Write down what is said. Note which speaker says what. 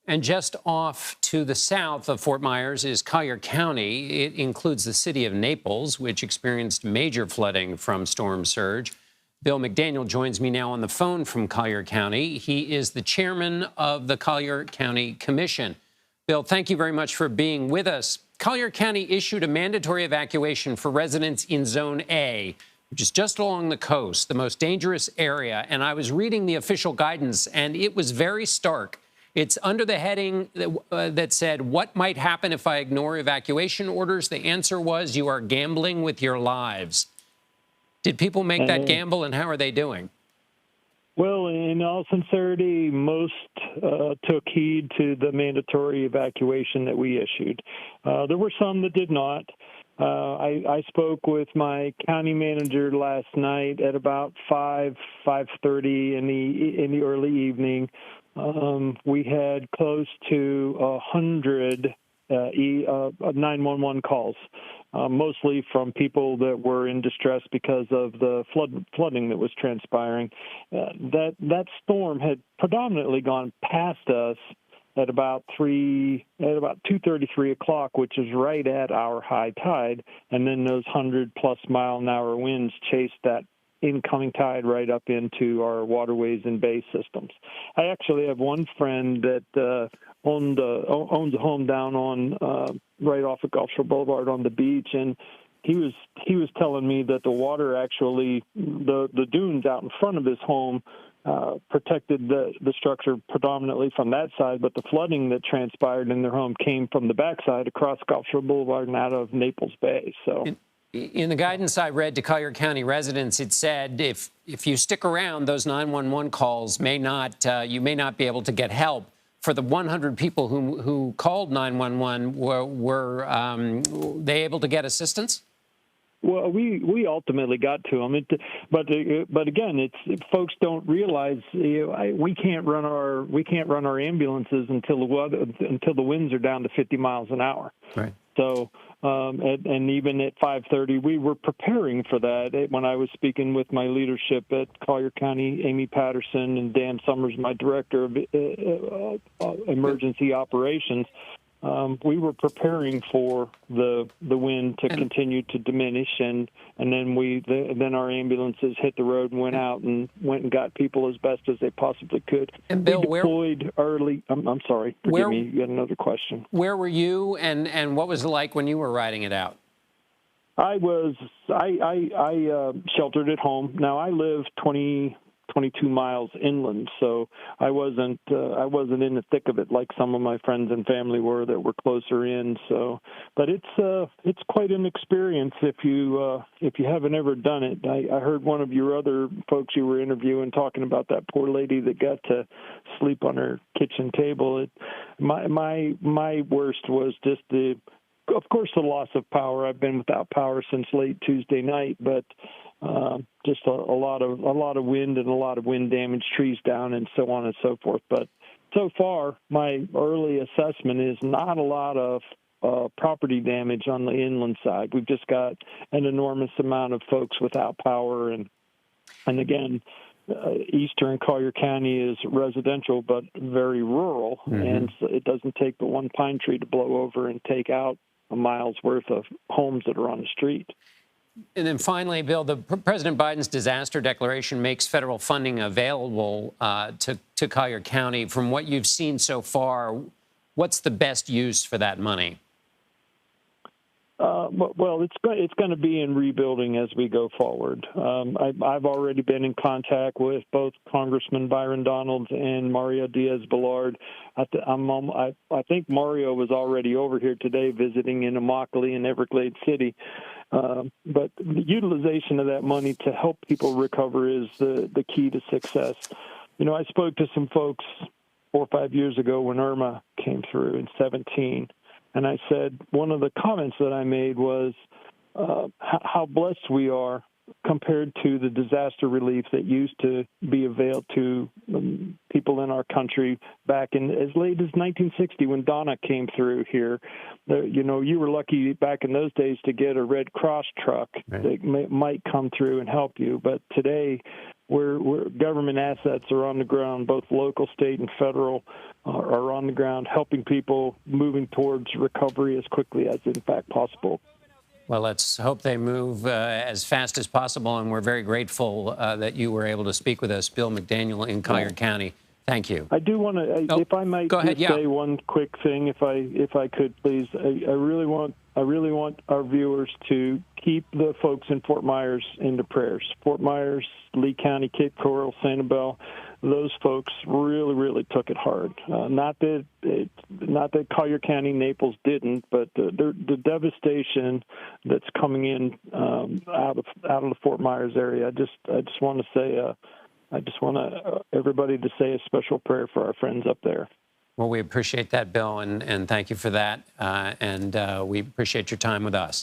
Speaker 1: And just off to the south of Fort Myers is Collier County. It includes the city of Naples, which experienced major flooding from storm surge. Bill McDaniel joins me now on the phone from Collier County. He is the chairman of the Collier County Commission. Bill, thank you very much for being with us. Collier County issued a mandatory evacuation for residents in Zone A, which is just along the coast, the most dangerous area. And I was reading the official guidance, and it was very stark. It's under the heading that said, what might happen if I ignore evacuation orders? The answer was, you are gambling with your lives. Did people make that gamble, and how are they doing?
Speaker 2: Well, in all sincerity, most took heed to the mandatory evacuation that we issued. There were some that did not. I spoke with my county manager last night at about 5:30 in the early evening. We had close to 100 911 calls, mostly from people that were in distress because of the flooding that was transpiring. That storm had predominantly gone past us at about 2:30, 3 o'clock, which is right at our high tide, and then those 100-plus mile-an-hour winds chased that incoming tide right up into our waterways and bay systems. I actually have one friend that owns a home down on right off of Gulf Shore Boulevard on the beach, and he was telling me that the water actually, the dunes out in front of his home protected the structure predominantly from that side, but the flooding that transpired in their home came from the backside across Gulf Shore Boulevard and out of Naples Bay. So.
Speaker 1: In the guidance I read to Collier County residents, it said if you stick around, those 911 calls you may not be able to get help. For the 100 people who called 911, were they able to get assistance?
Speaker 2: Well, we ultimately got to them, but again, folks don't realize we can't run our ambulances until the winds are down to 50 miles an hour.
Speaker 1: Right.
Speaker 2: So, and even at 5:30, we were preparing for that. When I was speaking with my leadership at Collier County, Amy Patterson and Dan Summers, my director of emergency operations, we were preparing for the wind to continue to diminish, and then our ambulances hit the road and went out and got people as best as they possibly could.
Speaker 1: And Bill,
Speaker 2: we deployed early. I'm sorry. Forgive me. You had another question.
Speaker 1: Where were you, and what was it like when you were riding it out?
Speaker 2: I sheltered at home. Now I live 22 miles inland, so I wasn't in the thick of it like some of my friends and family were that were closer in. So, but it's quite an experience if you haven't ever done it. I heard one of your other folks you were interviewing talking about that poor lady that got to sleep on her kitchen table. My worst was just of course, the loss of power. I've been without power since late Tuesday night, but just a lot of wind and a lot of wind damage, trees down, and so on and so forth. But so far, my early assessment is not a lot of property damage on the inland side. We've just got an enormous amount of folks without power, and again, eastern Collier County is residential but very rural, and so it doesn't take but one pine tree to blow over and take out a mile's worth of homes that are on the street.
Speaker 1: And then finally, Bill, President Biden's disaster declaration makes federal funding available to Collier County. From what you've seen so far, what's the best use for that money?
Speaker 2: Well, it's going to be in rebuilding as we go forward. I've already been in contact with both Congressman Byron Donalds and Mario Diaz-Balart. I think Mario was already over here today visiting in Immokalee and Everglades City. But the utilization of that money to help people recover is the key to success. You know, I spoke to some folks 4 or 5 years ago when Irma came through in 2017. And I said, one of the comments that I made was how blessed we are compared to the disaster relief that used to be availed to people in our country back in as late as 1960 when Donna came through here. You were lucky back in those days to get a Red Cross truck that might come through and help you. But today, where government assets are on the ground, both local, state, and federal, are on the ground, helping people moving towards recovery as quickly as in fact possible.
Speaker 1: Well, let's hope they move as fast as possible, and we're very grateful that you were able to speak with us, Bill McDaniel in Collier County. Thank you.
Speaker 2: I do want to, if I might, say one quick thing, if I could, please. I really want our viewers to keep the folks in Fort Myers in the prayers. Fort Myers, Lee County, Cape Coral, Sanibel, those folks really took it hard. Not that Collier County, Naples didn't, but the devastation that's coming in out of the Fort Myers area. I just want to say. I just want everybody to say a special prayer for our friends up there.
Speaker 1: Well, we appreciate that, Bill, and thank you for that. And we appreciate your time with us.